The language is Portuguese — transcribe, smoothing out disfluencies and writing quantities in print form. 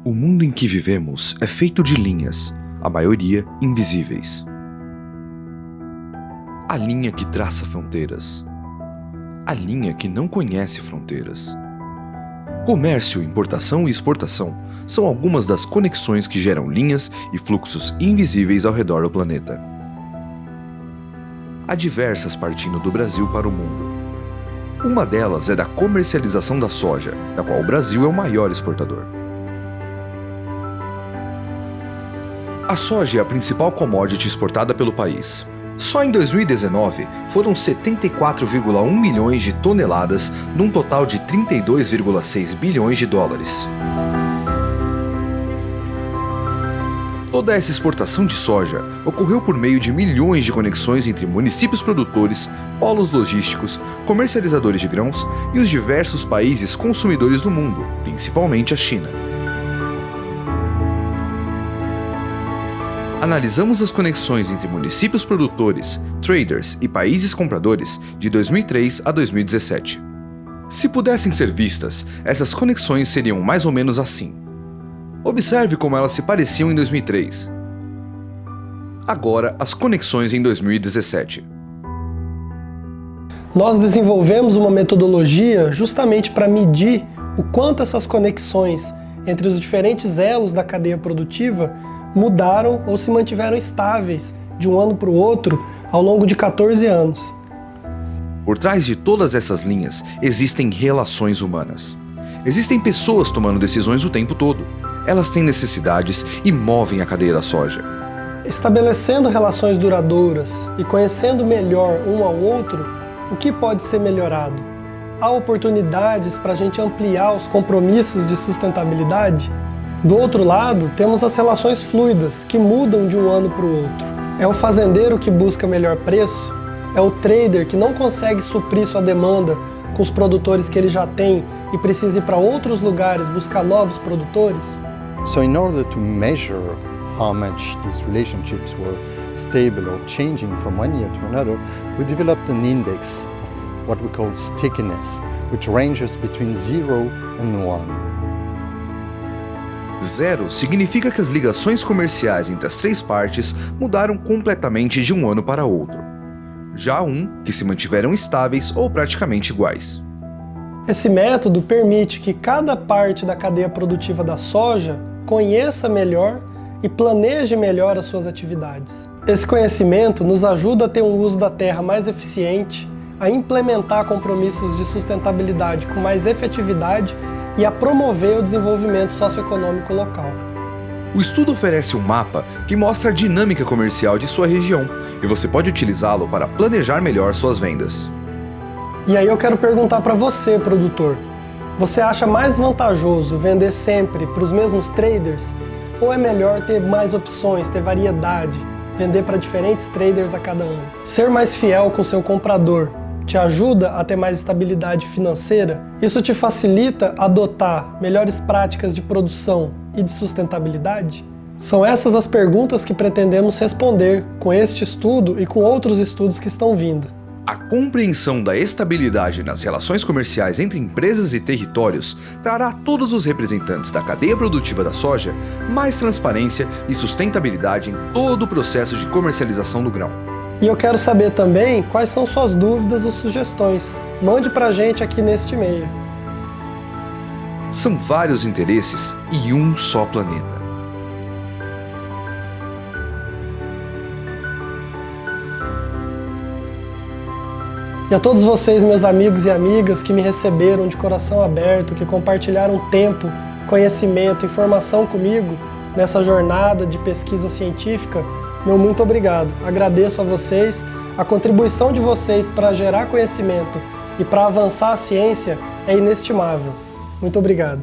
O mundo em que vivemos é feito de linhas, a maioria invisíveis. A linha que traça fronteiras. A linha que não conhece fronteiras. Comércio, importação e exportação são algumas das conexões que geram linhas e fluxos invisíveis ao redor do planeta. Há diversas partindo do Brasil para o mundo. Uma delas é da comercialização da soja, da qual o Brasil é o maior exportador. A soja é a principal commodity exportada pelo país. Só em 2019 foram 74,1 milhões de toneladas, num total de 32,6 bilhões de dólares. Toda essa exportação de soja ocorreu por meio de milhões de conexões entre municípios produtores, polos logísticos, comercializadores de grãos e os diversos países consumidores do mundo, principalmente a China. Analisamos as conexões entre municípios produtores, traders e países compradores de 2003 a 2017. Se pudessem ser vistas, essas conexões seriam mais ou menos assim. Observe como elas se pareciam em 2003. Agora, as conexões em 2017. Nós desenvolvemos uma metodologia justamente para medir o quanto essas conexões entre os diferentes elos da cadeia produtiva mudaram ou se mantiveram estáveis de um ano para o outro ao longo de 14 anos. Por trás de todas essas linhas existem relações humanas. Existem pessoas tomando decisões o tempo todo. Elas têm necessidades e movem a cadeia da soja. Estabelecendo relações duradouras e conhecendo melhor um ao outro, o que pode ser melhorado? Há oportunidades para a gente ampliar os compromissos de sustentabilidade? Do outro lado, temos as relações fluidas, que mudam de um ano para o outro. É o fazendeiro que busca melhor preço? É o trader que não consegue suprir sua demanda com os produtores que ele já tem e precisa ir para outros lugares buscar novos produtores? So in order to measure how much these relationships were stable or changing from one year to another, we developed an index of what we call stickiness, which ranges between 0 and 1. Zero significa que as ligações comerciais entre as três partes mudaram completamente de um ano para outro. Já que se mantiveram estáveis ou praticamente iguais. Esse método permite que cada parte da cadeia produtiva da soja conheça melhor e planeje melhor as suas atividades. Esse conhecimento nos ajuda a ter um uso da terra mais eficiente, a implementar compromissos de sustentabilidade com mais efetividade e a promover o desenvolvimento socioeconômico local. O estudo oferece um mapa que mostra a dinâmica comercial de sua região e você pode utilizá-lo para planejar melhor suas vendas. E aí eu quero perguntar para você, produtor, você acha mais vantajoso vender sempre para os mesmos traders? Ou é melhor ter mais opções, ter variedade, vender para diferentes traders a cada ano? Ser mais fiel com seu comprador te ajuda a ter mais estabilidade financeira? Isso te facilita adotar melhores práticas de produção e de sustentabilidade? São essas as perguntas que pretendemos responder com este estudo e com outros estudos que estão vindo. A compreensão da estabilidade nas relações comerciais entre empresas e territórios trará a todos os representantes da cadeia produtiva da soja mais transparência e sustentabilidade em todo o processo de comercialização do grão. E eu quero saber também quais são suas dúvidas ou sugestões. Mande pra gente aqui neste e-mail. São vários interesses e um só planeta. E a todos vocês, meus amigos e amigas, que me receberam de coração aberto, que compartilharam tempo, conhecimento, informação comigo nessa jornada de pesquisa científica, meu muito obrigado. Agradeço a vocês, a contribuição de vocês para gerar conhecimento e para avançar a ciência é inestimável. Muito obrigado.